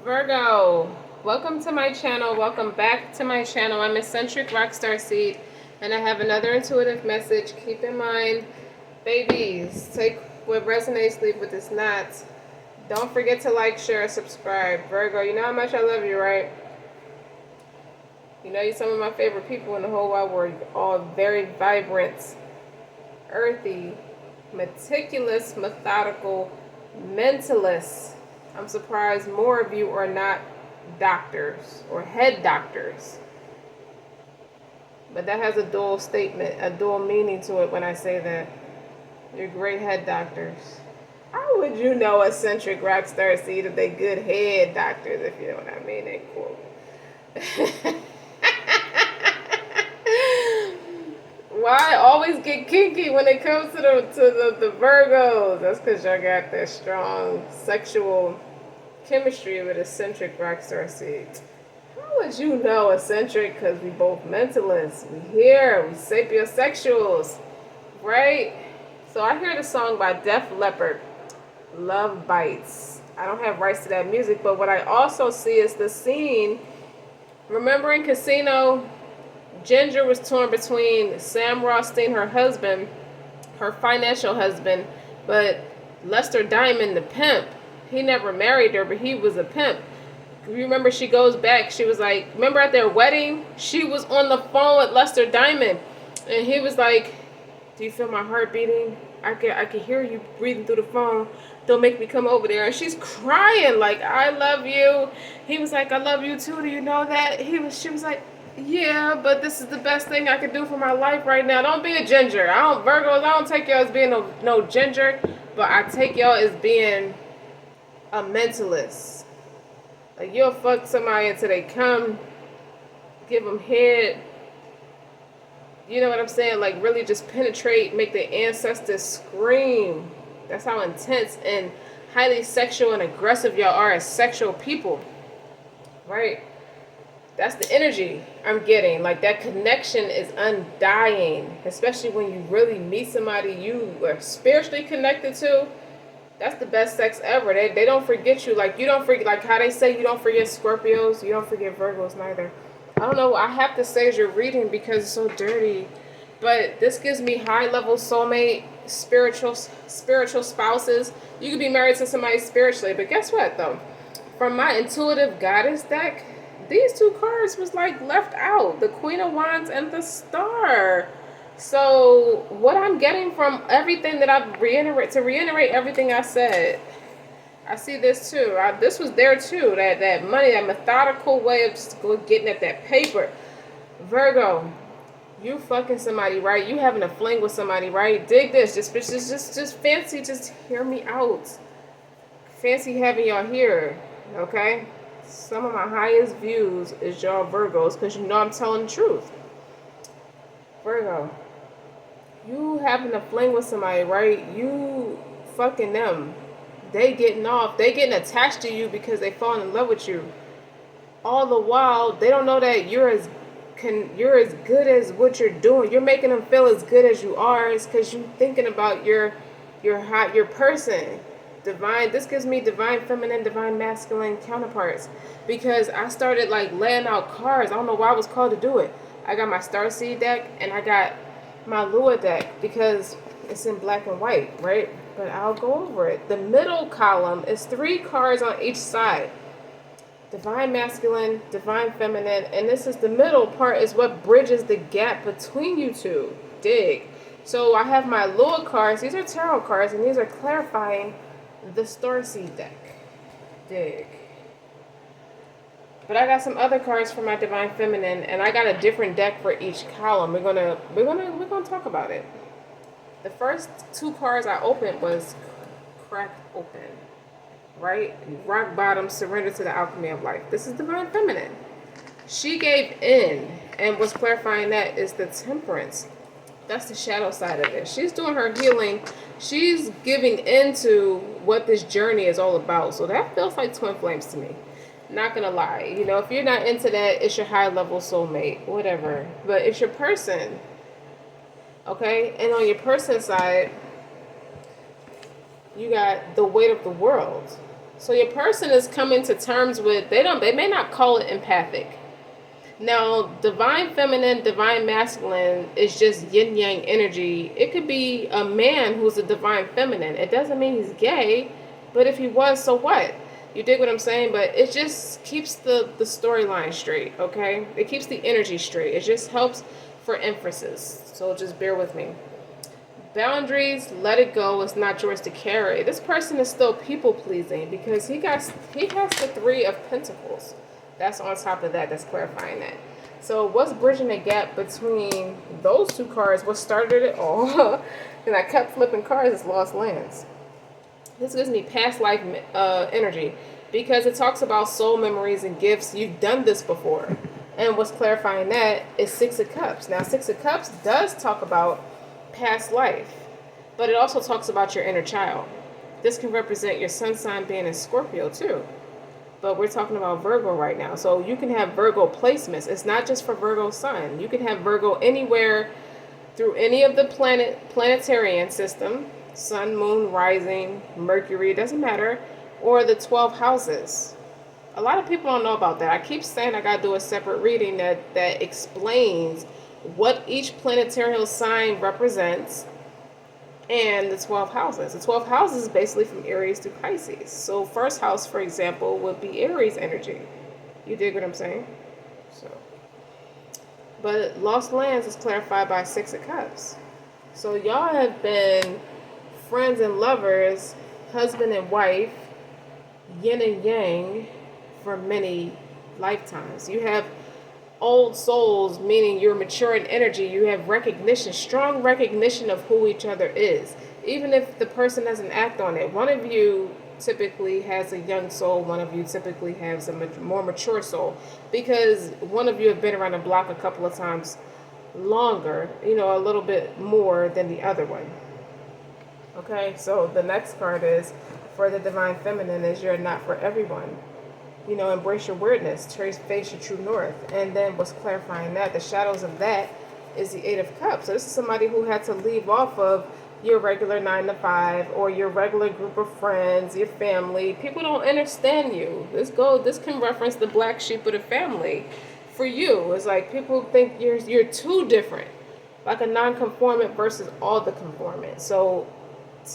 Virgo, welcome to my channel. Welcome back to my channel. I'm eccentric RockStar'Seed, and I have another intuitive message. Keep in mind, babies, take what resonates, leave what does not. Don't forget to like, share, subscribe. Virgo, you know how much I love you, right? You know you're some of my favorite people in the whole wide world. You're all very vibrant, earthy, meticulous, methodical, mentalists. I'm surprised more of you are not doctors or head doctors. But that has a dual statement, a dual meaning to it when I say that. You're great head doctors. How would you know eccentric RockStar'Seed if they good head doctors, if you know what I mean? They quote. Why always get kinky when it comes to the Virgos? That's because y'all got that strong sexual chemistry with eccentric RockStar'Seed. How would you know eccentric? Because we both mentalists. We here. We sapiosexuals. Right? So I hear the song by Def Leppard, Love Bites. I don't have rights to that music, but what I also see is the scene. Remember in Casino, Ginger was torn between Sam Rothstein, her husband, her financial husband, but Lester Diamond, the pimp, he never married her, but he was a pimp. You remember she goes back, she was like, remember at their wedding, she was on the phone with Lester Diamond, and he was like, do you feel my heart beating? I can hear you breathing through the phone. Don't make me come over there. And she's crying like, I love you. He was like, I love you too. Do you know that? She was like, yeah, but this is the best thing I can do for my life right now. Don't be a ginger. Virgos, I don't take y'all as being no ginger, but I take y'all as being a mentalist. Like, you'll fuck somebody until they come, give them head. You know what I'm saying? Like, really just penetrate, make the ancestors scream. That's how intense and highly sexual and aggressive y'all are as sexual people. Right? That's the energy I'm getting. Like, that connection is undying. Especially when you really meet somebody you are spiritually connected to. That's the best sex ever. They don't forget you. Like, you don't forget, like how they say you don't forget Scorpios, you don't forget Virgos neither. I don't know, I have to say as you're reading because it's so dirty. But this gives me high level soulmate, spiritual spouses. You could be married to somebody spiritually, but guess what though? From my intuitive goddess deck, these two cards was like left out. The Queen of Wands and the Star. So what I'm getting from everything that I've reiterate everything I said, I see this too. This was there too. That money, that methodical way of just getting at that paper. Virgo, you fucking somebody, right? You having a fling with somebody, right? Dig this. Just fancy. Just hear me out. Fancy having y'all here, okay? Some of my highest views is y'all Virgos because you know I'm telling the truth. Virgo, you having a fling with somebody, right? You fucking them. They getting off. They getting attached to you because they fall in love with you. All the while, they don't know that you're as good as what you're doing. You're making them feel as good as you are. It's because you're thinking about your person. Divine. This gives me divine feminine, divine masculine counterparts because I started like laying out cards. I don't know why I was called to do it. I got my Starseed deck and I got my Lua deck because it's in black and white, right? But I'll go over it. The middle column is 3 cards on each side. Divine masculine, divine feminine, and this is the middle part is what bridges the gap between you two. Dig. So I have my Lua cards. These are tarot cards, and these are clarifying the Starseed deck. Dig. But I got some other cards for my divine feminine, and I got a different deck for each column. We're gonna talk about it. The first 2 cards I opened was cracked open, right? Rock bottom, surrender to the alchemy of life. This is divine feminine. She gave in, and what's clarifying that is the temperance. That's the shadow side of it. She's doing her healing. She's giving into what this journey is all about. So that feels like twin flames to me. Not gonna lie. You know, if you're not into that, it's your high level soulmate, whatever. But it's your person. Okay? And on your person side, you got the weight of the world. So your person is coming to terms with, they may not call it empathic. Now, divine feminine, divine masculine is just yin yang energy. It could be a man who's a divine feminine. It doesn't mean he's gay, but if he was, so what? You dig what I'm saying? But it just keeps the storyline straight, okay? It keeps the energy straight. It just helps for emphasis. So just bear with me. Boundaries, let it go. It's not yours to carry. This person is still people pleasing because he has the Three of Pentacles. That's on top of that. That's clarifying that. So what's bridging the gap between those two cards? What started it all? And I kept flipping cards. It's Lost Lands. This gives me past life energy because it talks about soul memories and gifts. You've done this before. And what's clarifying that is Six of Cups. Now, Six of Cups does talk about past life, but it also talks about your inner child. This can represent your sun sign being in Scorpio too. But we're talking about Virgo right now. So you can have Virgo placements. It's not just for Virgo sun. You can have Virgo anywhere through any of the planetarian system. Sun, moon, rising, Mercury, it doesn't matter. Or the 12 houses. A lot of people don't know about that. I keep saying I got to do a separate reading that explains what each planetary sign represents and the 12 houses. The 12 houses is basically from Aries to Pisces. So first house, for example, would be Aries energy. You dig what I'm saying? So, but Lost Lands is clarified by Six of Cups. So y'all have been friends and lovers, husband and wife, yin and yang for many lifetimes. You have old souls, meaning you're mature in energy. You have recognition, strong recognition of who each other is, even if the person doesn't act on it. One of you typically has a young soul, one of you typically has a more mature soul, because one of you have been around the block a couple of times longer, a little bit more than the other one. Okay, so the next card is for the divine feminine is you're not for everyone. Embrace your weirdness, face your true north. And then what's clarifying that, the shadows of that is the Eight of Cups. So this is somebody who had to leave off of your regular 9 to 5 or your regular group of friends, your family. People don't understand you. This can reference the black sheep of the family. For you, it's like people think you're too different, like a non-conformant versus all the conformant. So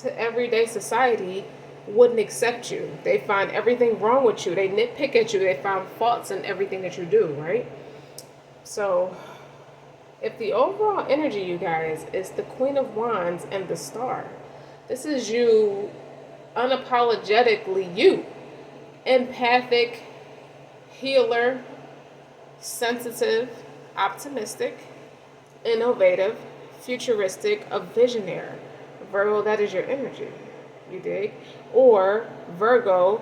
to everyday society wouldn't accept you. They find everything wrong with you. They nitpick at you. They find faults in everything that you do, right? So if the overall energy, you guys, is the Queen of Wands and the Star, this is you unapologetically you. Empathic, healer, sensitive, optimistic, innovative, futuristic, a visionary. Virgo, that is your energy. You dig? Or Virgo,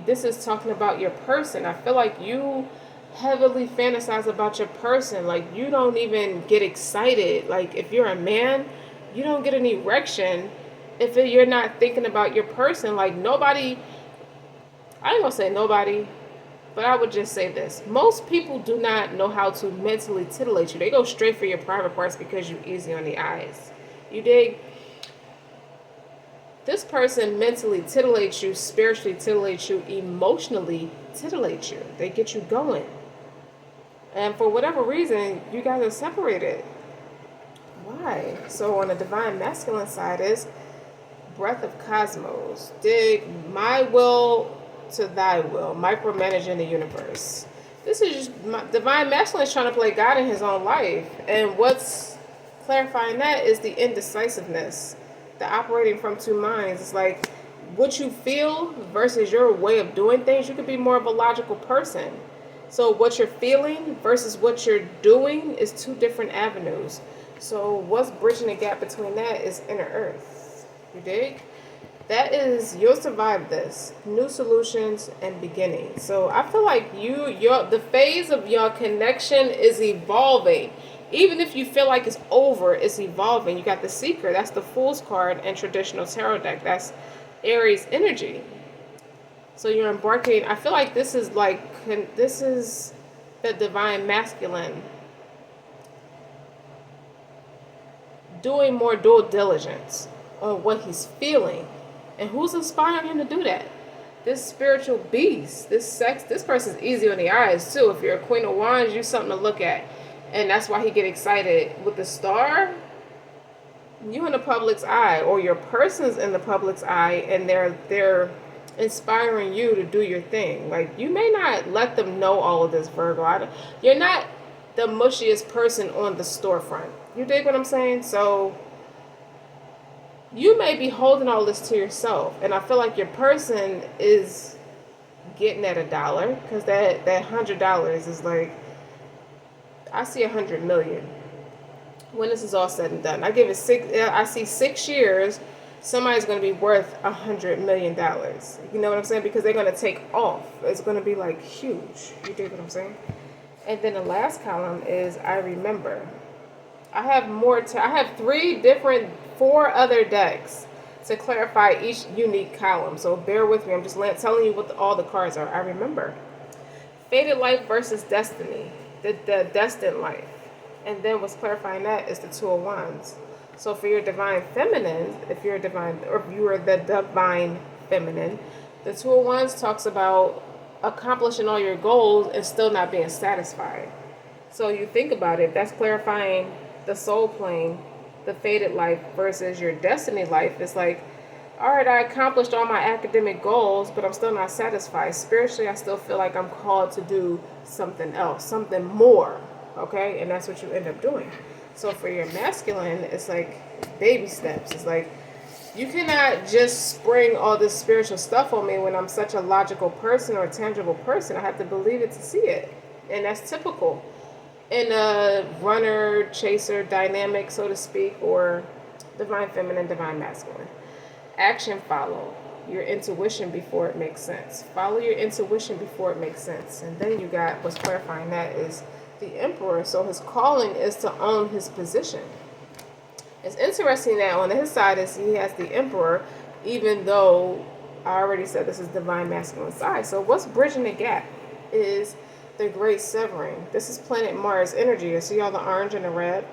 this is talking about your person. I feel like you heavily fantasize about your person. Like you don't even get excited. Like if you're a man, you don't get an erection if you're not thinking about your person. Like nobody, I ain't gonna say nobody, but I would just say this. Most people do not know how to mentally titillate you. They go straight for your private parts because you're easy on the eyes. You dig? This person mentally titillates you, spiritually titillates you, emotionally titillates you. They get you going. And for whatever reason, you guys are separated. Why? So on the divine masculine side is breath of cosmos. Dig my will to thy will. Micromanaging the universe. This is just, divine masculine is trying to play God in his own life. And what's clarifying that is the indecisiveness. The operating from two minds. It's like what you feel versus your way of doing things. You could be more of a logical person. So what you're feeling versus what you're doing is two different avenues. So what's bridging the gap between that is inner earth. You dig? That is, you'll survive this. New solutions and beginnings. So I feel like the phase of your connection is evolving. Even if you feel like it's over, it's evolving. You got the Seeker. That's the Fool's card in traditional tarot deck. That's Aries energy. So you're embarking. I feel like this is the divine masculine doing more due diligence on what he's feeling. And who's inspiring him to do that? this spiritual beast, this person's easy on the eyes too. If you're a Queen of Wands, you're something to look at. And that's why he get excited. With the star, you in the public's eye, or your person's in the public's eye, and they're inspiring you to do your thing. Like, you may not let them know all of this, Virgo. You're not the mushiest person on the storefront. You dig what I'm saying? So you may be holding all this to yourself, and I feel like your person is getting at $1, because that $100 is like, I see 100 million when this is all said and done. I see 6 years, somebody's going to be worth $100 million. You know what I'm saying? Because they're going to take off. It's going to be like huge. You dig what I'm saying? And then the last column is I remember. I have I have 4 other decks to clarify each unique column. So bear with me. I'm just telling you what all the cards are. I remember. Fated life versus destiny. The destined life. And then what's clarifying that is the Two of Wands. So for your divine feminine, if you are the divine feminine, the Two of Wands talks about accomplishing all your goals and still not being satisfied. So you think about it, that's clarifying the soul plane, the fated life versus your destiny life. It's like, all right, I accomplished all my academic goals, but I'm still not satisfied. Spiritually, I still feel like I'm called to do something else, something more. Okay, and that's what you end up doing. So for your masculine, it's like baby steps. It's like, you cannot just spring all this spiritual stuff on me when I'm such a logical person or a tangible person. I have to believe it to see it. And that's typical in a runner, chaser dynamic, so to speak, or divine feminine, divine masculine. Action follow your intuition before it makes sense. Follow your intuition before it makes sense. And then you got what's clarifying that is the Emperor. So his calling is to own his position. It's interesting that on his side is he has the Emperor, even though I already said this is divine masculine side. So what's bridging the gap is the Great Severing. This is planet Mars energy. You see all the orange and the red?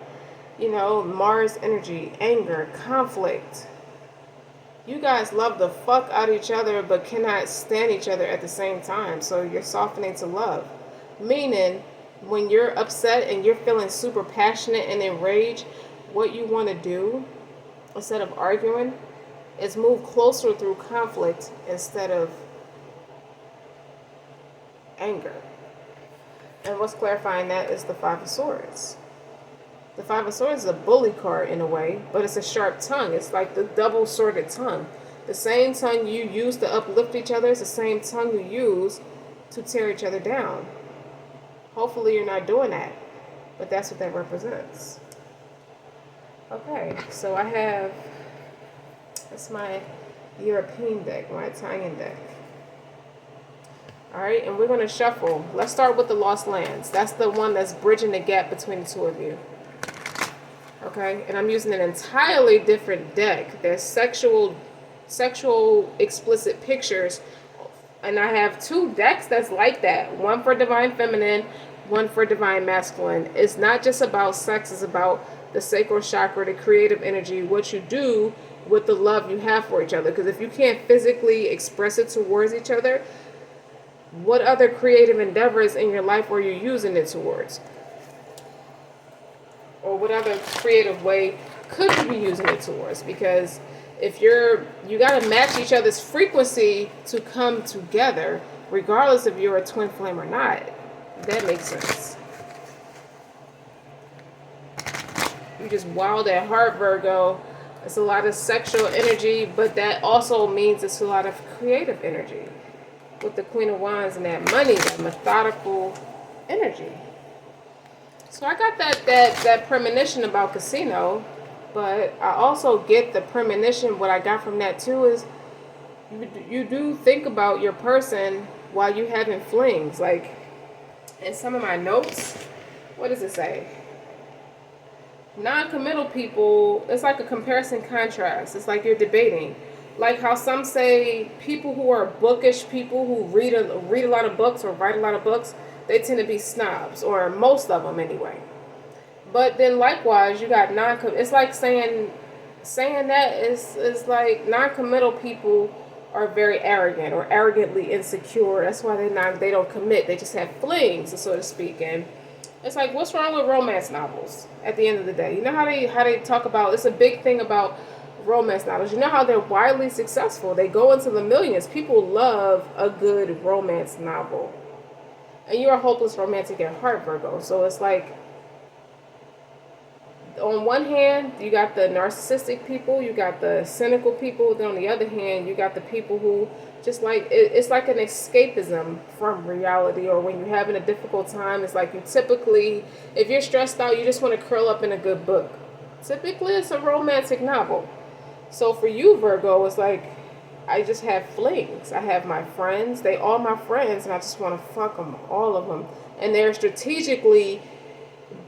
You know, Mars energy, anger, conflict. You guys love the fuck out of each other, but cannot stand each other at the same time. So you're softening to love. Meaning, when you're upset and you're feeling super passionate and enraged, what you want to do, instead of arguing, is move closer through conflict instead of anger. And what's clarifying that is the Five of Swords. The Five of Swords is a bully card in a way, but it's a sharp tongue. It's like the double-sworded tongue. The same tongue you use to uplift each other is the same tongue you use to tear each other down. Hopefully you're not doing that, but that's what that represents. Okay, so that's my European deck, my Italian deck. All right, and we're going to shuffle. Let's start with the Lost Lands. That's the one that's bridging the gap between the two of you. Okay, and I'm using an entirely different deck. There's sexual explicit pictures, and I have 2 decks that's like that. One for divine feminine, one for divine masculine. It's not just about sex, it's about the sacral chakra, the creative energy, what you do with the love you have for each other. Because if you can't physically express it towards each other, what other creative endeavors in your life are you using it towards? Or what other creative way could you be using it towards? Because if you got to match each other's frequency to come together, regardless if you're a twin flame or not. That makes sense. You just wild at heart, Virgo. It's a lot of sexual energy, but that also means it's a lot of creative energy. With the Queen of Wands and that money, that methodical energy. So I got that premonition about casino, but I also get the premonition. What I got from that too is you do think about your person while you having flings. Like in some of my notes, what does it say? Non-committal people, it's like a comparison contrast. It's like you're debating. Like how some say people who are bookish, people who read a lot of books or write a lot of books, they tend to be snobs, or most of them anyway. But then likewise, you got it's like saying that is like non-committal people are very arrogant or arrogantly insecure. That's why they don't commit. They just have flings, so to speak. And it's like, what's wrong with romance novels? At the end of the day, you know how they talk about, it's a big thing about romance novels. You know how they're widely successful. They go into the millions. People love a good romance novel, and you're a hopeless romantic at heart, Virgo. So it's like, on one hand, you got the narcissistic people, you got the cynical people. Then on the other hand, you got the people who just like it's like an escapism from reality. Or when you're having a difficult time, it's like, you typically, if you're stressed out, you just want to curl up in a good book. Typically, it's a romantic novel. So for you, Virgo, it's like, I just have flings. I have my friends. They all my friends, and I just want to fuck them, all of them. And they're strategically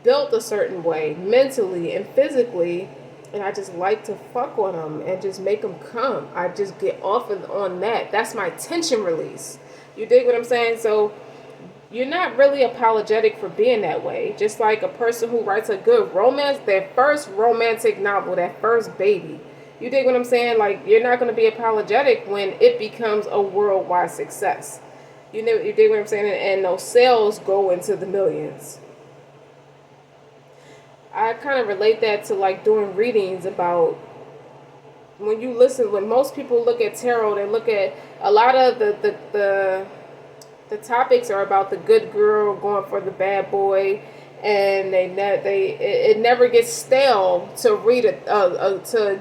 built a certain way, mentally and physically, and I just like to fuck on them and just make them come. I just get off on that. That's my tension release. You dig what I'm saying? So you're not really apologetic for being that way. Just like a person who writes a good romance, their first romantic novel, that first baby. You dig what I'm saying? Like, you're not going to be apologetic when it becomes a worldwide success. You know, you dig what I'm saying? And those sales go into the millions. I kind of relate that to like doing readings about, when you listen, when most people look at tarot, they look at a lot of the topics are about the good girl going for the bad boy, and it never gets stale to read to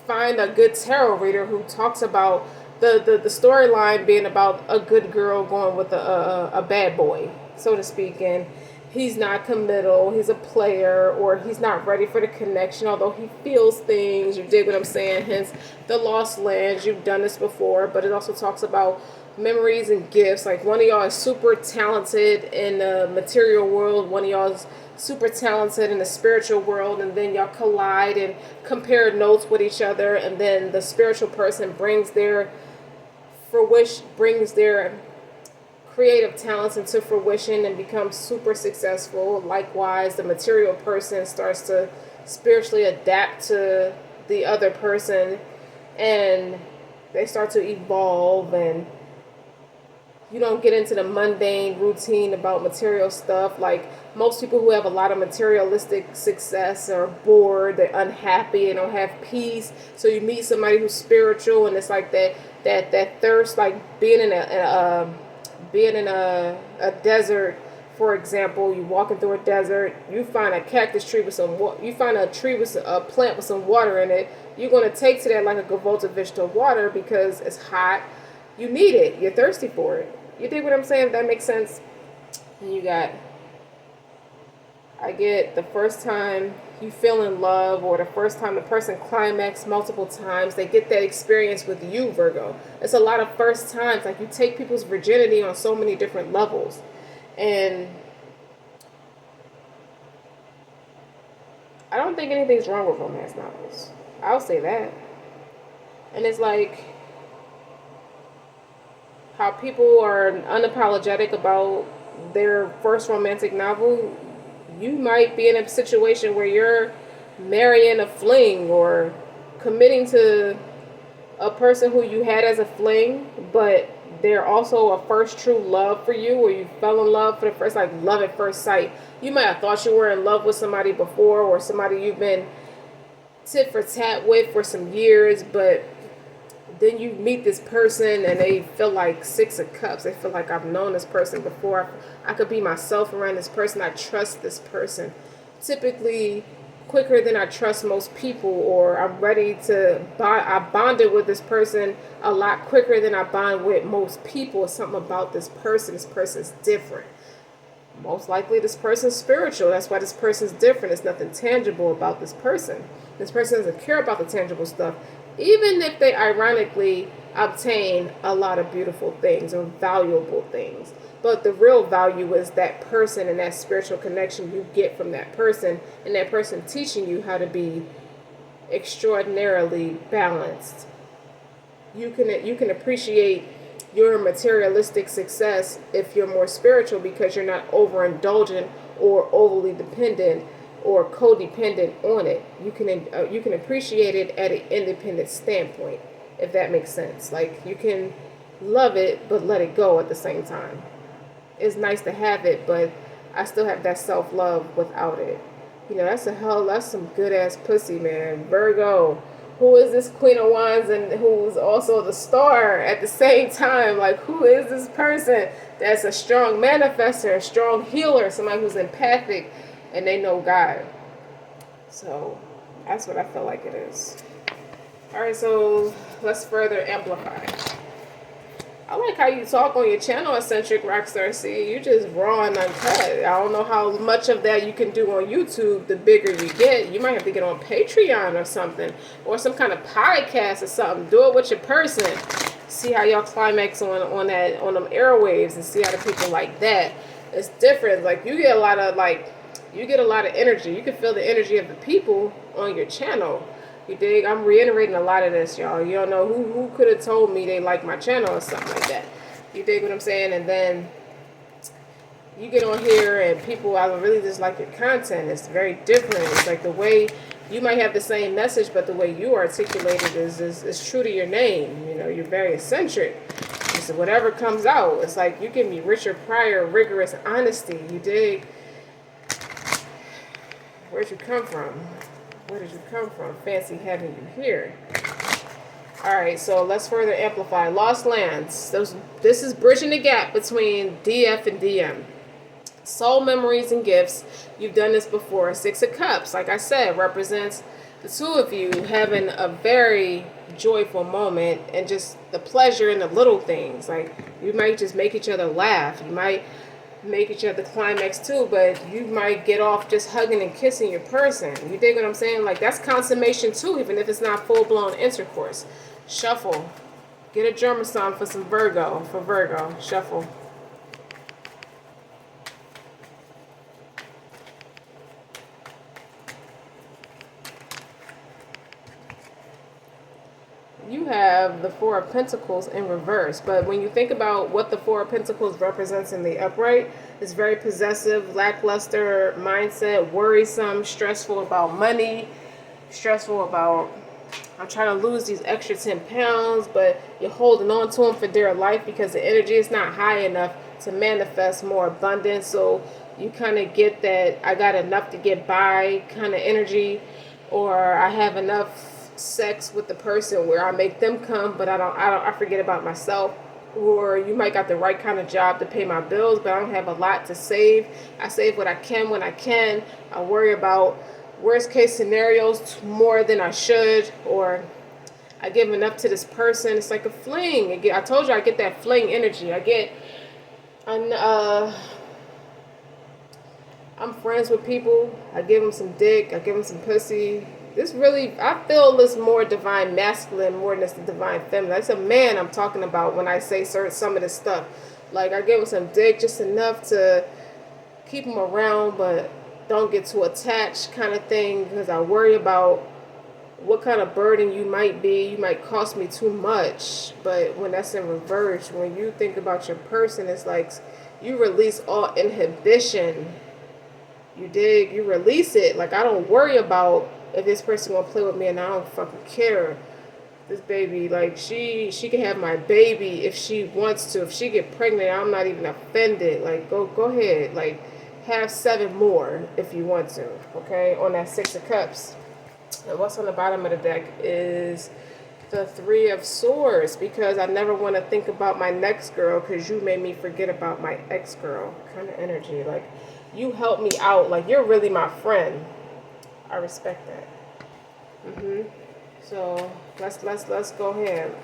find a good tarot reader who talks about the storyline being about a good girl going with a bad boy, so to speak, and he's not committal, he's a player, or he's not ready for the connection, although he feels things. You dig what I'm saying? Hence the lost lands. You've done this before. But it also talks about memories and gifts. Like, one of y'all is super talented in the material world, one of y'all is super talented in the spiritual world, and then y'all collide and compare notes with each other, and then the spiritual person brings their creative talents into fruition and becomes super successful. Likewise, the material person starts to spiritually adapt to the other person, and they start to evolve, and you don't get into the mundane routine about material stuff. Like, most people who have a lot of materialistic success are bored, they're unhappy, they don't have peace. So you meet somebody who's spiritual, and it's like that thirst, like being in a desert, for example. You walking through a desert, you find a cactus tree with some water, you find a plant with some water in it. You're going to take to that like a Gavolta Vista water because it's hot. You need it. You're thirsty for it. You dig what I'm saying? If that makes sense. And I get the first time you feel in love, or the first time the person climax multiple times, they get that experience with you, Virgo. It's a lot of first times. Like, you take people's virginity on so many different levels. And I don't think anything's wrong with romance novels. I'll say that. And it's like how people are unapologetic about their first romantic novel. You might be in a situation where you're marrying a fling or committing to a person who you had as a fling, but they're also a first true love for you, or you fell in love for the first, like love at first sight. You might have thought you were in love with somebody before, or somebody you've been tit for tat with for some years, but then you meet this person and they feel like Six of Cups. They feel like, I've known this person before. I could be myself around this person. I trust this person. Typically quicker than I trust most people, or I'm ready to bond. I bonded with this person a lot quicker than I bond with most people. It's something about this person. This person's different. Most likely this person's spiritual. That's why this person's different. There's nothing tangible about this person. This person doesn't care about the tangible stuff, even if they ironically obtain a lot of beautiful things or valuable things. But the real value is that person and that spiritual connection you get from that person, and that person teaching you how to be extraordinarily balanced. You can appreciate your materialistic success if you're more spiritual, because you're not overindulgent or overly dependent or codependent on it. You can appreciate it at an independent standpoint. if that makes sense. Like, you can love it, but let it go at the same time. It's nice to have it, but I still have that self-love without it. You know, that's some good-ass pussy, man. Virgo, who is this Queen of Wands and who's also the star at the same time? Like, who is this person that's a strong manifester, a strong healer, somebody who's empathic, and they know God? So that's what I feel like it is. All right, so let's further amplify. I like how you talk on your channel, Eccentric RockStar'Seed. You just raw and uncut. I don't know how much of that you can do on YouTube. The bigger you get, you might have to get on Patreon or something, or some kind of podcast or something. Do it with your person. See how y'all climax on them airwaves, and see how the people like that. It's different. Like, you get a lot of energy. You can feel the energy of the people on your channel. You dig? I'm reiterating a lot of this, y'all. You don't know who could have told me they like my channel or something like that. You dig what I'm saying? And then you get on here and people, I really just like your content. It's very different. It's like the way you might have the same message, but the way you articulate it is true to your name. You know, you're very eccentric. So whatever comes out, it's like you give me Richard Pryor, rigorous honesty. You dig? Where'd you come from? Where did you come from? Fancy having you here. Alright, so let's further amplify. Lost lands. This is bridging the gap between DF and DM. Soul memories and gifts. You've done this before. Six of Cups, like I said, represents the two of you having a very joyful moment and just the pleasure in the little things. Like, you might just make each other laugh. You might make each other climax too, but you might get off just hugging and kissing your person. You dig what I'm saying? Like, that's consummation too, even if it's not full-blown intercourse. Shuffle. Get a drummer song for some Virgo. For Virgo. Shuffle. You have the Four of Pentacles in reverse, but when you think about what the Four of Pentacles represents in the upright, it's very possessive, lackluster mindset, worrisome, stressful about money, stressful about, I'm trying to lose these extra 10 pounds, but you're holding on to them for dear life because the energy is not high enough to manifest more abundance. So you kind of get that I got enough to get by kind of energy, or I have enough sex with the person where I make them come, but I forget about myself. Or you might got the right kind of job to pay my bills, but I don't have a lot to save. I save what I can when I can. I worry about worst case scenarios more than I should, or I give enough to this person. It's like a fling. I told you I get that fling energy. I'm friends with people. I give them some dick. I give them some pussy. This really, I feel this more divine masculine more than it's the divine feminine. That's a man I'm talking about when I say some of this stuff. Like, I give him some dick, just enough to keep him around, but don't get too attached kind of thing, because I worry about what kind of burden you might be. You might cost me too much. But when that's in reverse, when you think about your person, it's like you release all inhibition. You dig? You release it. Like, I don't worry about if this person gonna play with me, and I don't fucking care. This baby, like, she can have my baby if she wants to. If she get pregnant, I'm not even offended. Like, go ahead. Like, have 7 more if you want to. Okay, on that 6 of Cups. And what's on the bottom of the deck is the 3 of Swords, because I never want to think about my next girl because you made me forget about my ex-girl kind of energy. Like, you help me out. Like, you're really my friend. I respect that. So let's go ahead.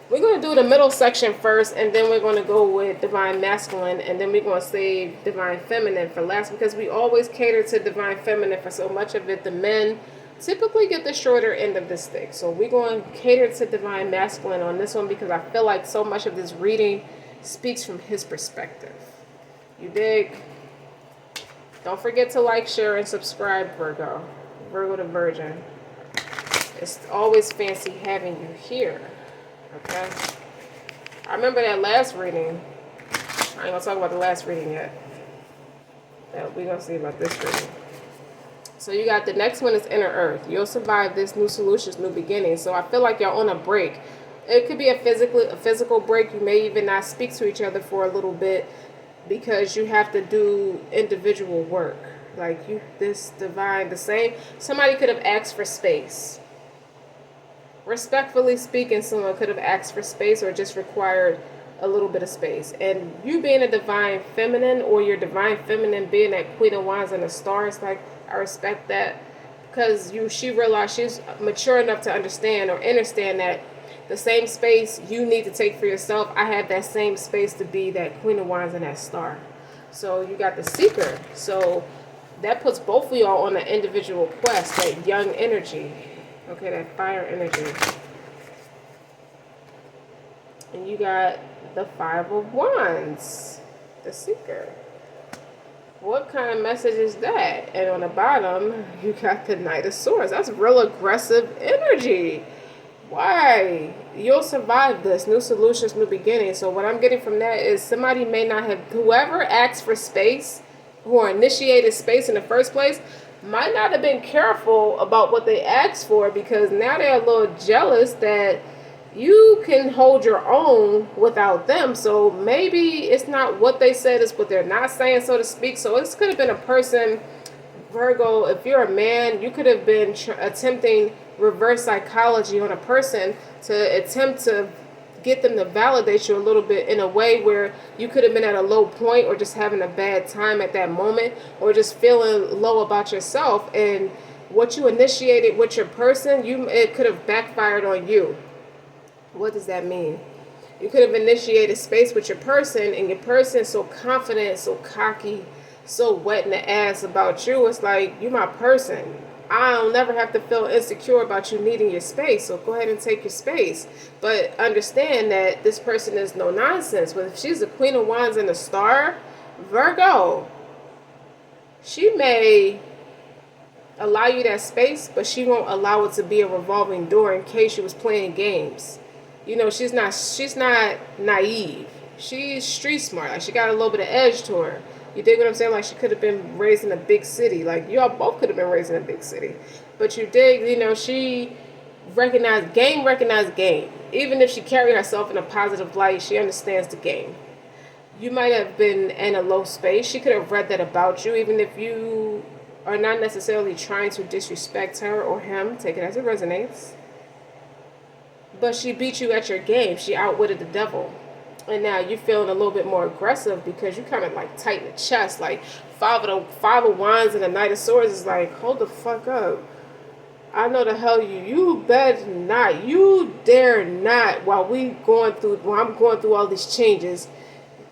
We're going to do the middle section first, and then we're going to go with Divine Masculine, and then we're going to save Divine Feminine for last, because we always cater to Divine Feminine for so much of it. The men typically get the shorter end of the stick. So we're going to cater to Divine Masculine on this one, because I feel like so much of this reading speaks from his perspective. You dig? Don't forget to like, share, and subscribe, Virgo. Virgo the Virgin. It's always fancy having you here. Okay? I remember that last reading. I ain't gonna talk about the last reading yet. We're gonna see about this reading. So you got the next one is Inner Earth. You'll survive this, new solutions, new beginnings. So I feel like y'all on a break. It could be a physical break. You may even not speak to each other for a little bit because you have to do individual work. Like you, this divine, the same. Somebody could have asked for space. Respectfully speaking, someone could have asked for space or just required a little bit of space. And you being a divine feminine, or your divine feminine being that Queen of Wands and the stars, like, I respect that, because she realized she's mature enough to understand or understand that the same space you need to take for yourself, I have that same space to be that Queen of Wands and that star. So you got the seeker. So that puts both of y'all on an individual quest, that young energy. Okay, that fire energy. And you got the Five of Wands, the seeker. What kind of message is that? And on the bottom, you got the Knight of Swords. That's real aggressive energy. Why? You'll survive this. New solutions, new beginnings. So what I'm getting from that is somebody may not have, whoever asked for space, who initiated space in the first place, might not have been careful about what they asked for, because now they're a little jealous that you can hold your own without them. So maybe it's not what they said, it's what they're not saying, so to speak. So this could have been a person, Virgo, if you're a man, you could have been attempting reverse psychology on a person to attempt to get them to validate you a little bit in a way where you could have been at a low point or just having a bad time at that moment or just feeling low about yourself, and what you initiated with your person, it could have backfired on you. What does that mean? You could have initiated space with your person, and your person so confident, so cocky, so wet in the ass about you. It's like, you my person. I'll never have to feel insecure about you needing your space, so go ahead and take your space. But understand that this person is no nonsense. But if she's the Queen of Wands and the star, Virgo, she may allow you that space, but she won't allow it to be a revolving door in case she was playing games. You know, she's not naive. She's street smart. Like, she got a little bit of edge to her. You dig what I'm saying? Like, she could have been raised in a big city. Like, y'all both could have been raised in a big city. But you dig, you know, she recognized game. Even if she carried herself in a positive light, she understands the game. You might have been in a low space. She could have read that about you, even if you are not necessarily trying to disrespect her or him. Take it as it resonates. But she beat you at your game. She outwitted the devil. And now you're feeling a little bit more aggressive because you kind of like tighten the chest. Like Five of Wands and the Knight of Swords is like, hold the fuck up. I know the hell you better not. You dare not, while I'm going through all these changes,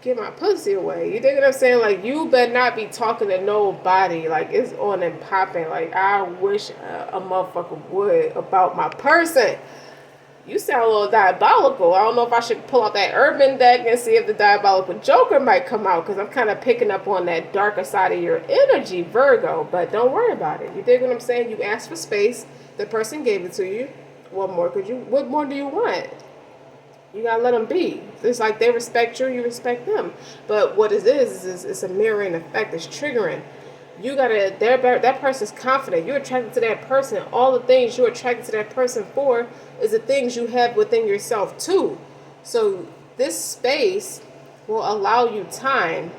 get my pussy away. You dig what I'm saying? Like, you better not be talking to nobody. Like, it's on and popping. Like, I wish a motherfucker would about my person. You sound a little diabolical. I don't know if I should pull out that urban deck and see if the diabolical joker might come out, because I'm kind of picking up on that darker side of your energy, Virgo. But don't worry about it. You dig what I'm saying? You asked for space. The person gave it to you. What more do you want? You gotta let them be. It's like they respect you, you respect them. But what it is it's a mirroring effect. It's triggering. You gotta, that person's confident. You're attracted to that person. All the things you're attracted to that person for is the things you have within yourself too. So this space will allow you time.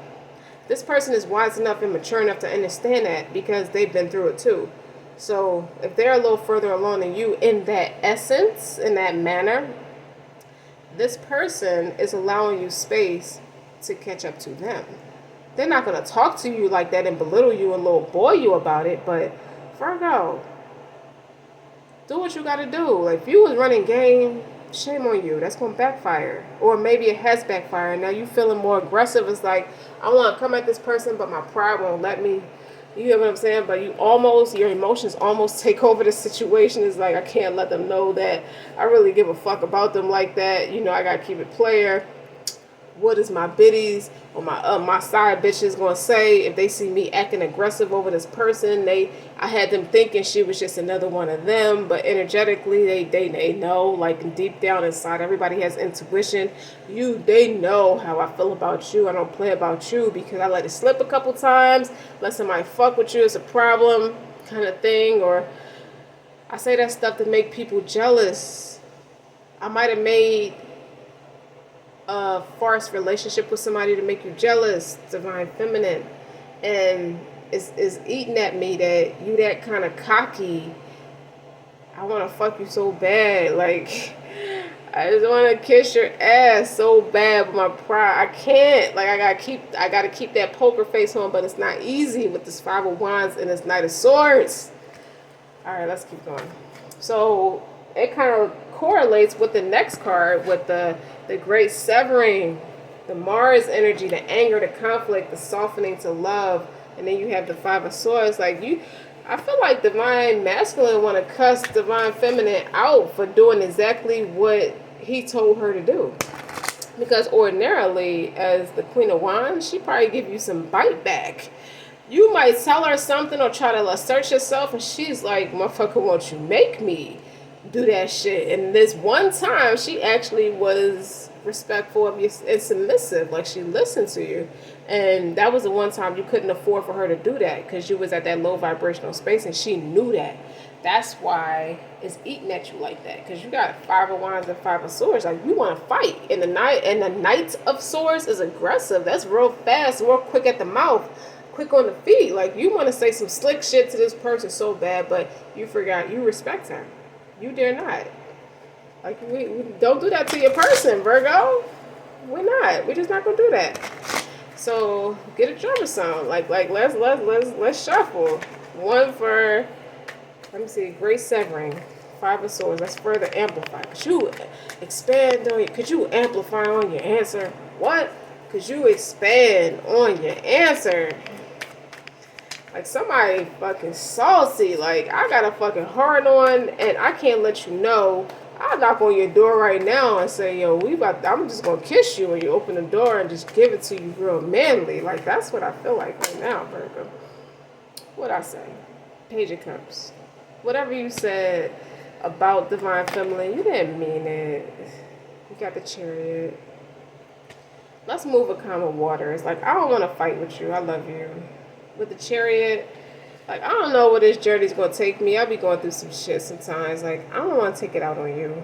This person is wise enough and mature enough to understand that because they've been through it too. So if they're a little further along than you in that essence, in that manner, this person is allowing you space to catch up to them. They're not going to talk to you like that and belittle you and little boy you about it, but Virgo, do what you got to do. Like, if you was running game, shame on you. That's going to backfire. Or maybe it has backfired. Now you feeling more aggressive. It's like, I want to come at this person, but my pride won't let me. You get what I'm saying? But your emotions almost take over the situation. It's like, I can't let them know that I really give a fuck about them like that. You know, I got to keep it player. What is my biddies or my side bitches gonna say if they see me acting aggressive over this person? I had them thinking she was just another one of them, but energetically they know, like deep down inside, everybody has intuition. They know how I feel about you. I don't play about you because I let it slip a couple times. Let somebody fuck with you, it's a problem kind of thing. Or I say that stuff to make people jealous. I might have made a farce relationship with somebody to make you jealous, divine feminine, and is eating at me that you that kind of cocky. I want to fuck you so bad, like I just want to kiss your ass so bad with my pride. I can't, like I gotta keep that poker face on, but it's not easy with this Five of Wands and this Knight of Swords. All right, let's keep going. So it kind of correlates with the next card with the great severing, the Mars energy, the anger, the conflict, the softening to love, and then you have the Five of Swords. Like I feel like divine masculine want to cuss divine feminine out for doing exactly what he told her to do. Because ordinarily, as the Queen of Wands, she probably give you some bite back. You might tell her something or try to assert yourself, and she's like, motherfucker, won't you make me do that shit? And this one time, she actually was respectful of you and submissive. Like, she listened to you. And that was the one time you couldn't afford for her to do that because you was at that low vibrational space, and she knew that. That's why it's eating at you like that, because you got Five of Wands and Five of Swords. Like, you want to fight. And the Knight of Swords is aggressive. That's real fast, real quick at the mouth, quick on the feet. Like, you want to say some slick shit to this person so bad, but you forgot you respect her. You dare not. Like, we don't do that to your person, Virgo. We're not. We're just not gonna do that. So get a drummer sound. Like let's shuffle. One for, let me see, great severing, Five of Swords. Let's further amplify. Could you expand on your, could you amplify on your answer? What? Could you expand on your answer? Like, somebody fucking saucy. Like, I got a fucking hard on and I can't let you know. I'll knock on your door right now and say, yo, I'm just gonna kiss you, and you open the door and just give it to you real manly. Like, that's what I feel like right now, Virgo. What I say? Page of Cups. Whatever you said about divine feminine, you didn't mean it. You got the Chariot. Let's move a calm of water. It's like, I don't want to fight with you. I love you. With the Chariot, like, I don't know where this journey's going to take me. I'll be going through some shit sometimes. Like, I don't want to take it out on you.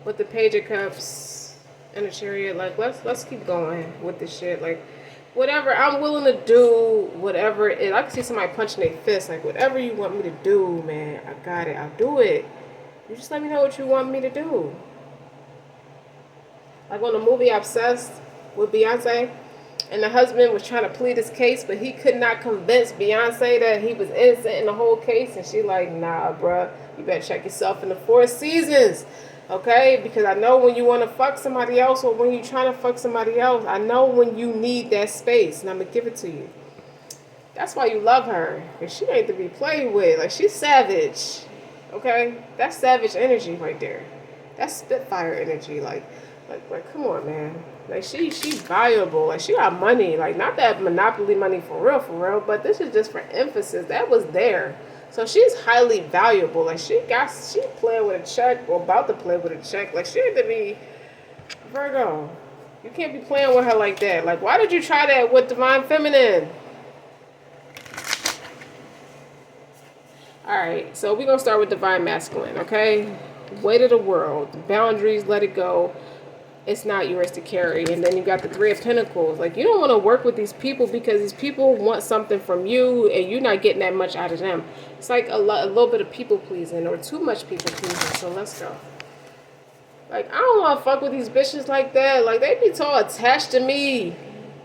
With the Page of Cups and the Chariot, like, let's keep going with this shit. Like, whatever, I'm willing to do whatever it is. I can see somebody punching their fist. Like, whatever you want me to do, man, I got it. I'll do it. You just let me know what you want me to do. Like, on the movie Obsessed with Beyonce, and the husband was trying to plead his case, but he could not convince Beyonce that he was innocent in the whole case. And she like, nah, bruh, you better check yourself in the Four Seasons, okay? Because I know when you want to fuck somebody else, or when you're trying to fuck somebody else, I know when you need that space, and I'm going to give it to you. That's why you love her, because she ain't to be played with. Like, she's savage, okay? That's savage energy right there. That's Spitfire energy. Like, come on, man. Like, she's valuable. Like, she got money. Like, not that monopoly money for real, but this is just for emphasis. That was there. So she's highly valuable. Like, she playing with a check, or about to play with a check. Like, she had to be, Virgo, you can't be playing with her like that. Like, why did you try that with divine feminine? Alright, so we're going to start with divine masculine, okay? Weight of the world. Boundaries, let it go. It's not yours to carry. And then you got the Three of Pentacles. Like, you don't want to work with these people because these people want something from you and you're not getting that much out of them. It's like a little bit of people pleasing, or too much people pleasing. So let's go. Like, I don't want to fuck with these bitches like that. Like, they be so attached to me.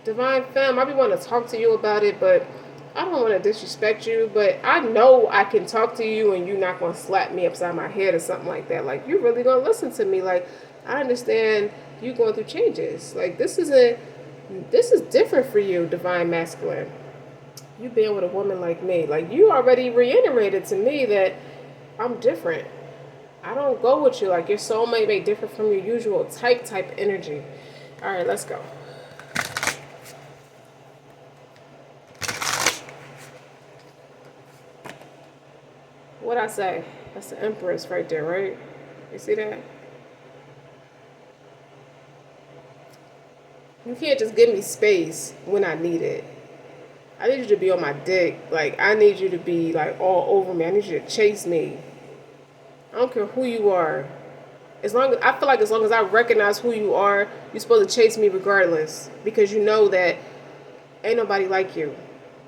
Divine femme, I be wanting to talk to you about it, but I don't want to disrespect you. But I know I can talk to you and you're not going to slap me upside my head or something like that. Like, you're really going to listen to me. Like, I understand you going through changes. Like, this is different for you, divine masculine. You being with a woman like me. Like, you already reiterated to me that I'm different. I don't go with you. Like, your soulmate may differ from your usual type energy. All right, let's go. What'd I say? That's the Empress right there, right? You see that? You can't just give me space when I need it. I need you to be on my dick. Like, I need you to be, like, all over me. I need you to chase me. I don't care who you are. I feel like as long as I recognize who you are, you're supposed to chase me regardless, because you know that ain't nobody like you.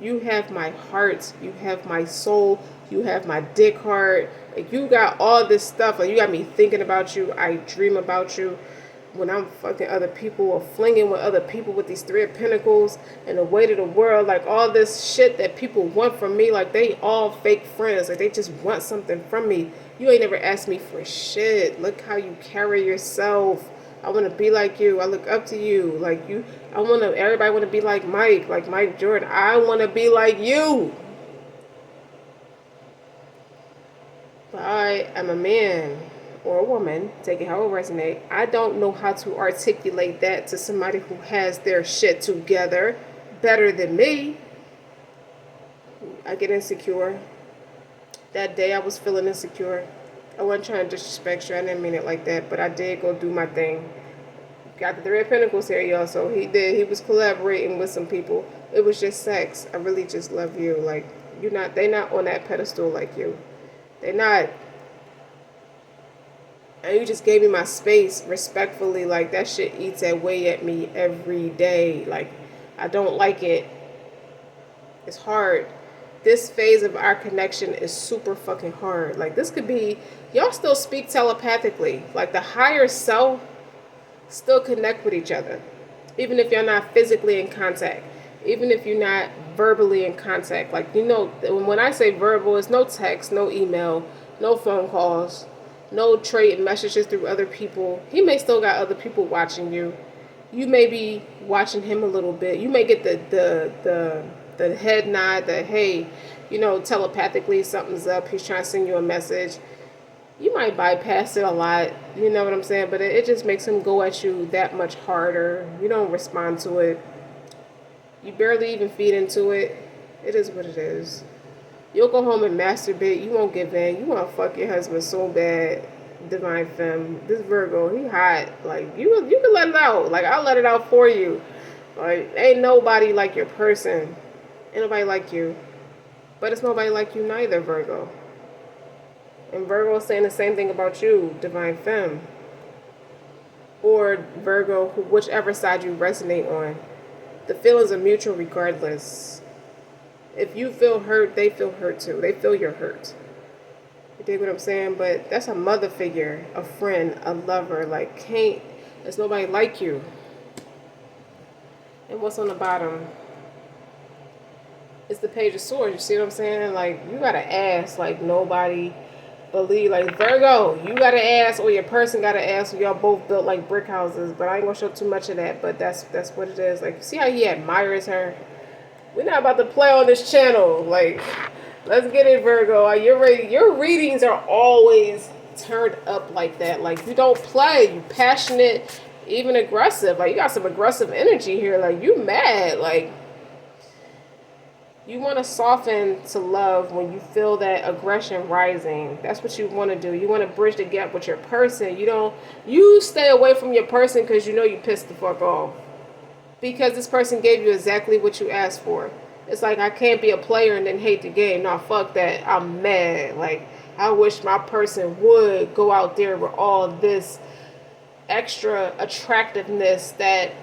You have my heart, you have my soul, you have my dick heart. Like, you got all this stuff. Like, you got me thinking about you. I dream about you when I'm fucking other people or flinging with other people with these Three of Pentacles and the weight of the world. Like, all this shit that people want from me. Like, they all fake friends. Like, they just want something from me. You ain't never asked me for shit. Look how you carry yourself. I want to be like you. I look up to you. Like, you, everybody want to be like Mike Jordan. I want to be like you. But I am a man or a woman, take it how it resonates. I don't know how to articulate that to somebody who has their shit together better than me. I get insecure. That day I was feeling insecure. I wasn't trying to disrespect you. I didn't mean it like that, but I did go do my thing. Got the Three of Pentacles here, y'all. So he was collaborating with some people. It was just sex. I really just love you. Like, they not on that pedestal like you. They not. And you just gave me my space respectfully. Like, that shit eats away at me every day. Like, I don't like it. It's hard. This phase of our connection is super fucking hard. Like, this could be, y'all still speak telepathically. Like, the higher self still connect with each other. Even if you're not physically in contact. Even if you're not verbally in contact. Like, when I say verbal, it's no text, no email, no phone calls, no trade messages through other people. He may still got other people watching you. You may be watching him a little bit. You may get the head nod that, hey, telepathically something's up. He's trying to send you a message. You might bypass it a lot. You know what I'm saying? But it just makes him go at you that much harder. You don't respond to it. You barely even feed into it. It is what it is. You'll go home and masturbate. You won't give in. You want to fuck your husband so bad. Divine Femme. This Virgo, he hot. Like, you can let it out. Like, I'll let it out for you. Like, ain't nobody like your person. Ain't nobody like you. But it's nobody like you neither, Virgo. And Virgo is saying the same thing about you, Divine Femme. Or Virgo, whichever side you resonate on. The feelings are mutual regardless. If you feel hurt, they feel hurt too. They feel your hurt. You dig what I'm saying? But that's a mother figure, a friend, a lover. Like, there's nobody like you. And what's on the bottom? It's the Page of Swords. You see what I'm saying? Like, you gotta ask. Like, nobody believe. Like, Virgo, you gotta ask, or your person gotta ask. Y'all both built like brick houses. But I ain't gonna show too much of that. But that's what it is. Like, see how he admires her? We're not about to play on this channel. Like, let's get it, Virgo. Your readings are always turned up like that. Like, you don't play. You passionate, even aggressive. Like, you got some aggressive energy here. Like, you mad. Like, you want to soften to love when you feel that aggression rising. That's what you want to do. You want to bridge the gap with your person. You stay away from your person because you know you pissed the fuck off. Because this person gave you exactly what you asked for. It's like, I can't be a player and then hate the game. No, fuck that. I'm mad. Like, I wish my person would go out there with all this extra attractiveness that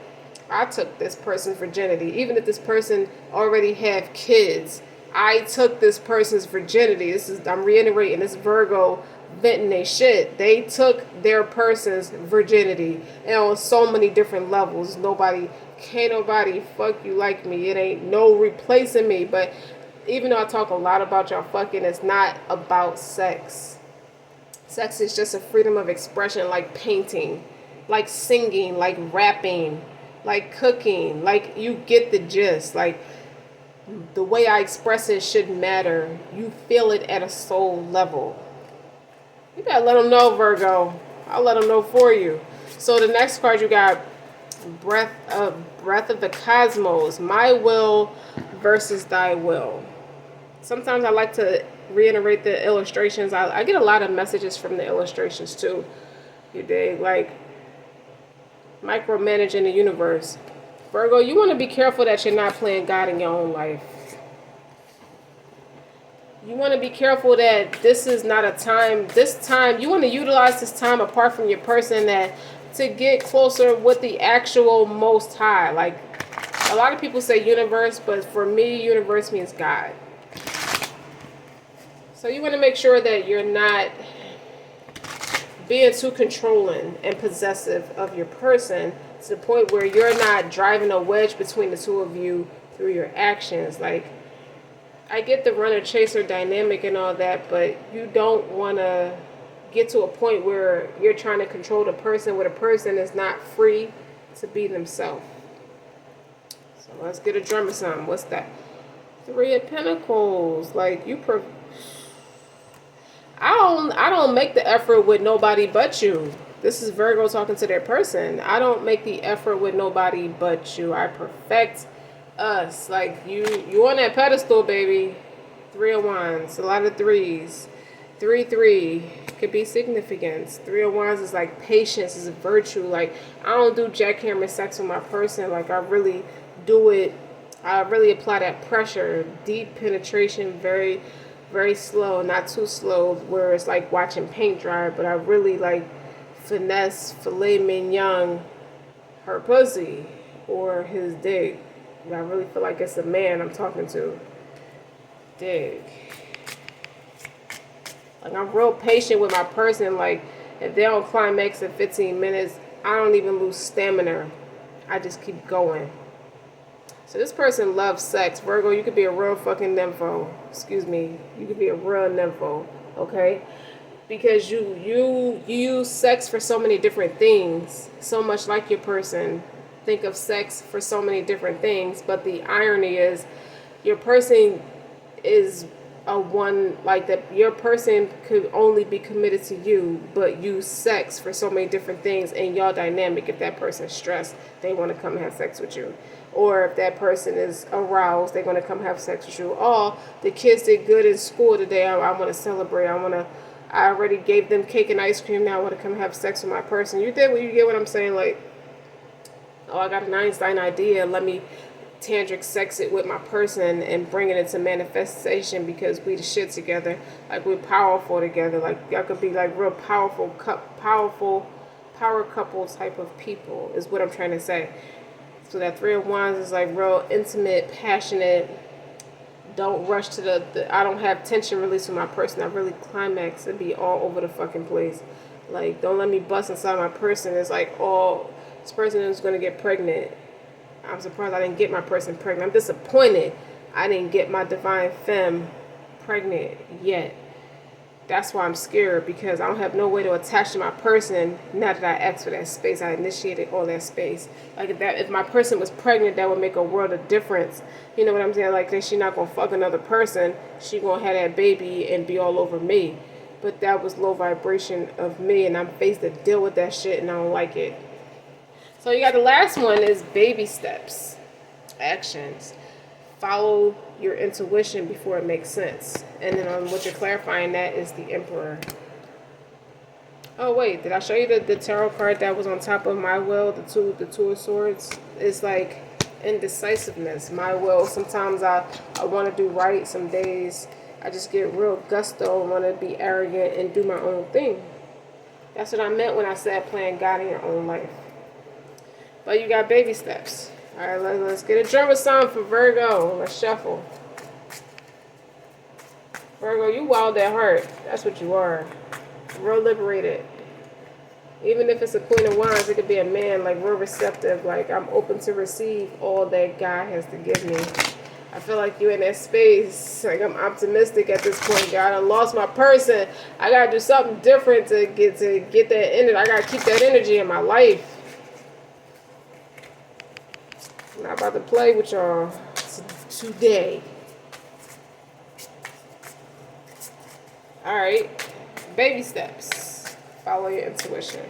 I took this person's virginity. Even if this person already have kids, I took this person's virginity. I'm reiterating, this Virgo venting they shit. They took their person's virginity. And on so many different levels. Can't nobody fuck you like me. It ain't no replacing me. But even though I talk a lot about y'all fucking, it's not about sex. Sex is just a freedom of expression, like painting, like singing, like rapping, like cooking. Like, you get the gist. Like, the way I express it shouldn't matter. You feel it at a soul level. You gotta let them know, Virgo. I'll let them know for you. So the next card you got, breath of the cosmos. My will versus thy will. Sometimes I like to reiterate the illustrations. I get a lot of messages from the illustrations too. You dig? Like, micromanaging the universe. Virgo, you want to be careful that you're not playing God in your own life. you want to be careful that this is not a time, you want to utilize this time apart from your person that to get closer with the actual Most High. Like, a lot of people say universe, but for me, universe means God. So you want to make sure that you're not being too controlling and possessive of your person to the point where you're not driving a wedge between the two of you through your actions. Like, I get the runner chaser dynamic and all that, but you don't want to get to a point where you're trying to control the person where the person is not free to be themselves. So let's get a drummer song. What's that? 3 of Pentacles. Like, I don't make the effort with nobody but you. This is Virgo talking to their person. I don't make the effort with nobody but you. I perfect us. Like, you on that pedestal, baby. 3 of Wands. A lot of threes. 3 could be significance. 3 of Wands is like patience, is a virtue. Like, I don't do jackhammer sex with my person. Like, I really do it. I really apply that pressure. Deep penetration, very, very slow, not too slow, where it's like watching paint dry, but I really like finesse, filet mignon, her pussy or his dick. I really feel like it's a man I'm talking to. Dig. Like, I'm real patient with my person. Like, if they don't climax in 15 minutes, I don't even lose stamina. I just keep going. So this person loves sex. Virgo, you could be a real fucking nympho. Excuse me. You could be a real nympho, okay? Because you use sex for so many different things. So much like your person. Think of sex for so many different things. But the irony is, your person is a one, like that. Your person could only be committed to you, but use sex for so many different things. And y'all dynamic. If that person's stressed, they want to come have sex with you. Or if that person is aroused, they're going to come have sex with you. Oh, the kids did good in school today. I want to celebrate. I already gave them cake and ice cream. Now I want to come have sex with my person. You get what I'm saying? Like, oh, I got an Einstein idea. Let me tantric sex it with my person and bring it into manifestation because we the shit together. Like, we're powerful together. Like, y'all could be like real power couple type of people is what I'm trying to say. So that 3 of Wands is like real intimate, passionate. Don't rush to the I don't have tension release with my person. I really climax and be all over the fucking place. Like, don't let me bust inside my person. It's like, oh, this person is going to get pregnant. I'm surprised I didn't get my person pregnant. I'm disappointed I didn't get my divine femme pregnant yet. That's why I'm scared, because I don't have no way to attach to my person now that I asked for that space. I initiated all that space. Like, if my person was pregnant, that would make a world of difference. You know what I'm saying? Like, that she not going to fuck another person. She going to have that baby and be all over me. But that was low vibration of me, and I'm faced to deal with that shit, and I don't like it. So you got the last one is baby steps. Actions. Follow your intuition before it makes sense. And then what you're clarifying that is the Emperor. Oh wait, did I show you the tarot card that was on top of my will? The two of swords. It's like indecisiveness. My will. Sometimes I want to do right. Some days I just get real gusto and want to be arrogant and do my own thing. That's what I meant when I said playing God in your own life. But you got baby steps. All right, let's get a drummer song for Virgo. Let's shuffle. Virgo, you wild at heart. That's what you are. Real liberated. Even if it's a Queen of Wands, it could be a man, like real receptive. Like, I'm open to receive all that God has to give me. I feel like you're in that space. Like, I'm optimistic at this point. God, I lost my person. I gotta do something different to get that energy. I gotta keep that energy in my life. I'm not about to play with y'all today. Alright. Baby steps. Follow your intuition.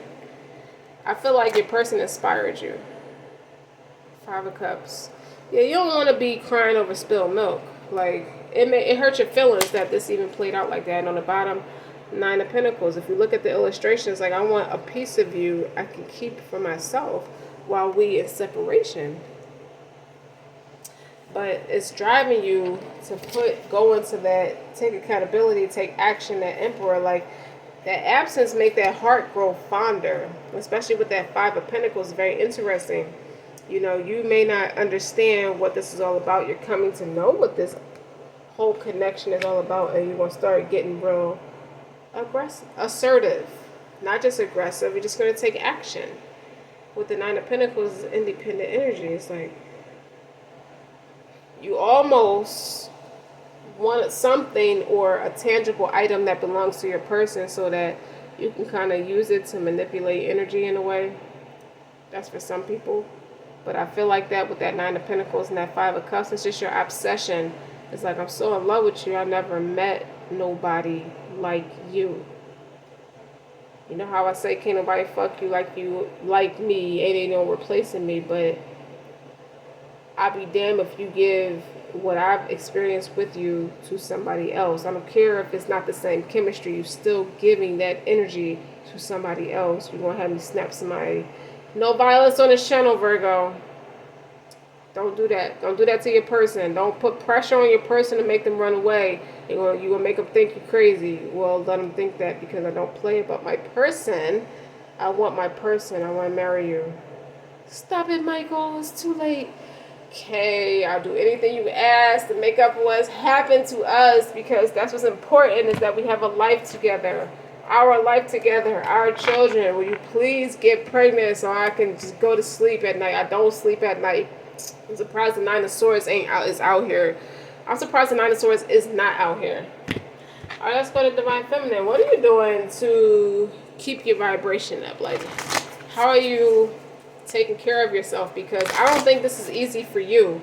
I feel like your person inspired you. 5 of Cups. Yeah, you don't want to be crying over spilled milk. Like, it hurt your feelings that this even played out like that. And on the bottom, 9 of Pentacles. If you look at the illustrations, like, I want a piece of you I can keep for myself while we in separation. but it's driving you to go into that, take accountability, take action. That Emperor, like that absence, make that heart grow fonder, especially with that Five of Pentacles. Very interesting. You know, you may not understand what this is all about. You're coming to know what this whole connection is all about, and you're gonna start getting real aggressive, assertive, not just aggressive. You're just gonna take action. With the Nine of Pentacles, independent energy. It's like you almost want something or a tangible item that belongs to your person so that you can kind of use it to manipulate energy in a way. That's for some people. But I feel like that with that Nine of Pentacles and that Five of Cups, it's just your obsession. It's like, I'm so in love with you. I never met nobody like you. You know how I say, can't nobody fuck you like me, ain't no replacing me, but I'll be damned if you give what I've experienced with you to somebody else. I don't care if it's not the same chemistry, you're still giving that energy to somebody else. You're going to have me snap somebody. No violence on this channel, Virgo. Don't do that. Don't do that to your person. Don't put pressure on your person to make them run away. You're going to make them think you're crazy. Well, let them think that because I don't play about my person. I want my person. I want to marry you. Stop it, Michael. It's too late. Okay, I'll do anything you ask to make up for what's happened to us, because that's what's important, is that we have a life together. Our life together, our children. Will you please get pregnant so I can just go to sleep at night? I don't sleep at night. I'm surprised the Nine of Swords is out here. I'm surprised the Nine of Swords is not out here. All right, let's go to Divine Feminine. What are you doing to keep your vibration up? Like, how are you taking care of yourself? Because I don't think this is easy for you.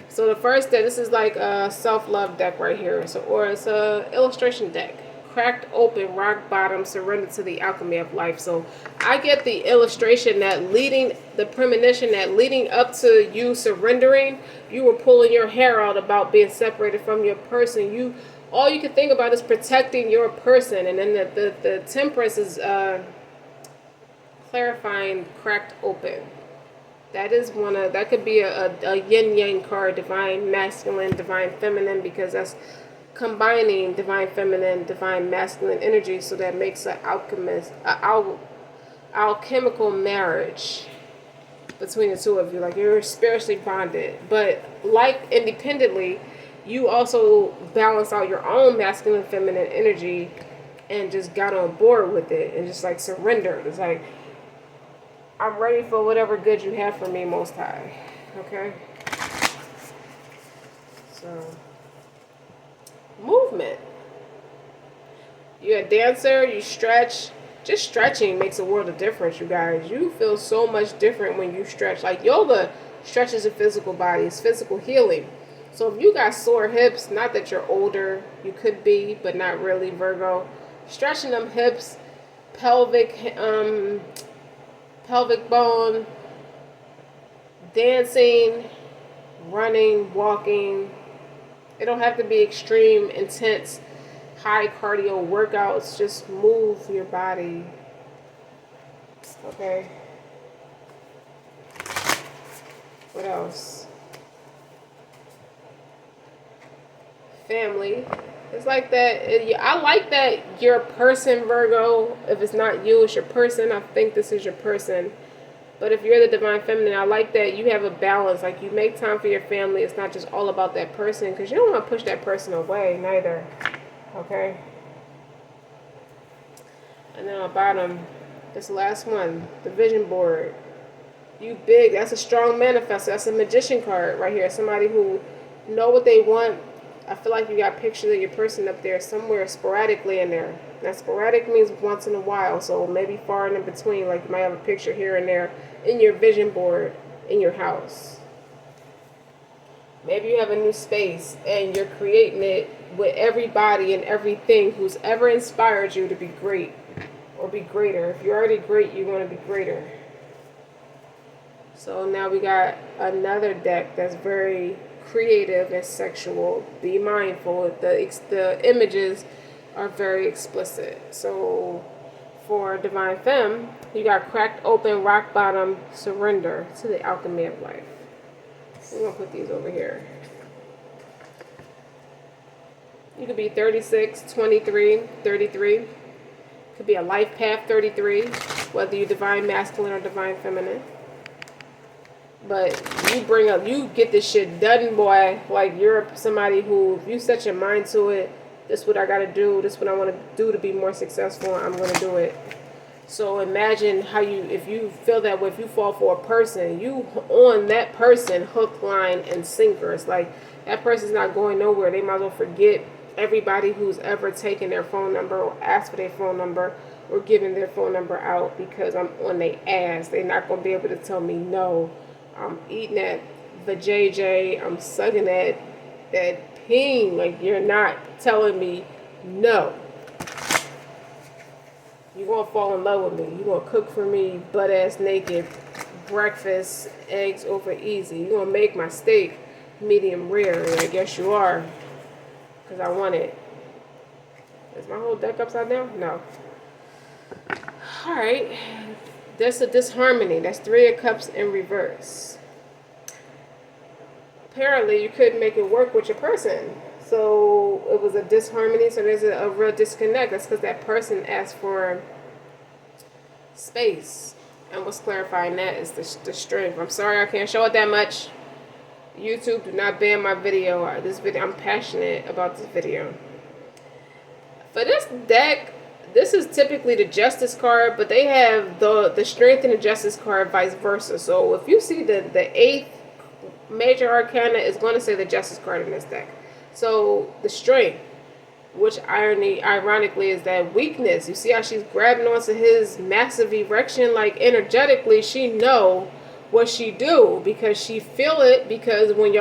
So the first deck, this is like a self-love deck right here. So, or it's a illustration deck. Cracked open, rock bottom, surrender to the alchemy of life. So I get the illustration that the premonition that leading up to you surrendering, you were pulling your hair out about being separated from your person. All you can think about is protecting your person. And then the Temperance is clarifying cracked open. That could be a yin yang card, divine masculine, divine feminine, because that's combining divine feminine, divine masculine energy, so that makes an alchemical marriage between the two of you. Like, you're spiritually bonded, but like independently, you also balance out your own masculine, feminine energy, and just got on board with it and just like surrendered. It's like, I'm ready for whatever good you have for me, Most High. Okay? So, movement. You're a dancer, you stretch. Just stretching makes a world of difference, you guys. You feel so much different when you stretch. Like, yoga stretches the physical body. It's physical healing. So if you got sore hips, not that you're older, you could be, but not really, Virgo. Stretching them hips, pelvic bone, dancing, running, walking. It don't have to be extreme, intense, high cardio workouts. Just move your body. Okay. What else? Family. It's like that. I like that your person, Virgo. If it's not you, it's your person. I think this is your person. But if you're the divine feminine, I like that you have a balance. Like, you make time for your family. It's not just all about that person, because you don't want to push that person away, neither. Okay? And then on the bottom, this last one, the vision board. You big. That's a strong manifestor. That's a magician card right here. Somebody who know what they want. I feel like you got pictures of your person up there somewhere sporadically in there. Now, sporadic means once in a while, so maybe far and in between. Like, you might have a picture here and there in your vision board in your house. Maybe you have a new space and you're creating it with everybody and everything who's ever inspired you to be great or be greater. If you're already great, you want to be greater. So now we got another deck that's very creative and sexual. Be mindful. The images are very explicit. So for Divine Femme, you got cracked open, rock bottom, surrender to the alchemy of life. We're going to put these over here. You could be 36, 23, 33. Could be a life path 33, whether you're divine masculine or divine feminine. But you get this shit done, boy. Like, you're somebody who, if you set your mind to it, this is what I gotta do, this is what I want to do to be more successful, I'm gonna do it. So imagine how if you feel that way, if you fall for a person, you on that person hook, line, and sinker. It's like that person's not going nowhere. They might as well forget everybody who's ever taken their phone number or asked for their phone number or given their phone number out, because I'm on their ass. They're not gonna be able to tell me no. I'm eating that vajayjay. I'm sucking that peen. Like, you're not telling me no. You're going to fall in love with me. You're going to cook for me butt ass naked. Breakfast, eggs over easy. You're going to make my steak medium rare. I guess you are. Because I want it. Is my whole deck upside down? No. Alright. That's a disharmony. That's 3 of Cups in reverse. Apparently, you couldn't make it work with your person. So, it was a disharmony. So, there's a real disconnect. That's because that person asked for space. And what's clarifying that is the strength. I'm sorry I can't show it that much. YouTube, do not ban my video. I'm passionate about this video. For this deck, this is typically the Justice card, but they have the Strength and the Justice card vice versa. So if you see the 8th major arcana is going to say the Justice card in this deck. So the Strength, which ironically is that weakness. You see how she's grabbing onto his massive erection? Like, energetically, she know what she do, because she feel it, because when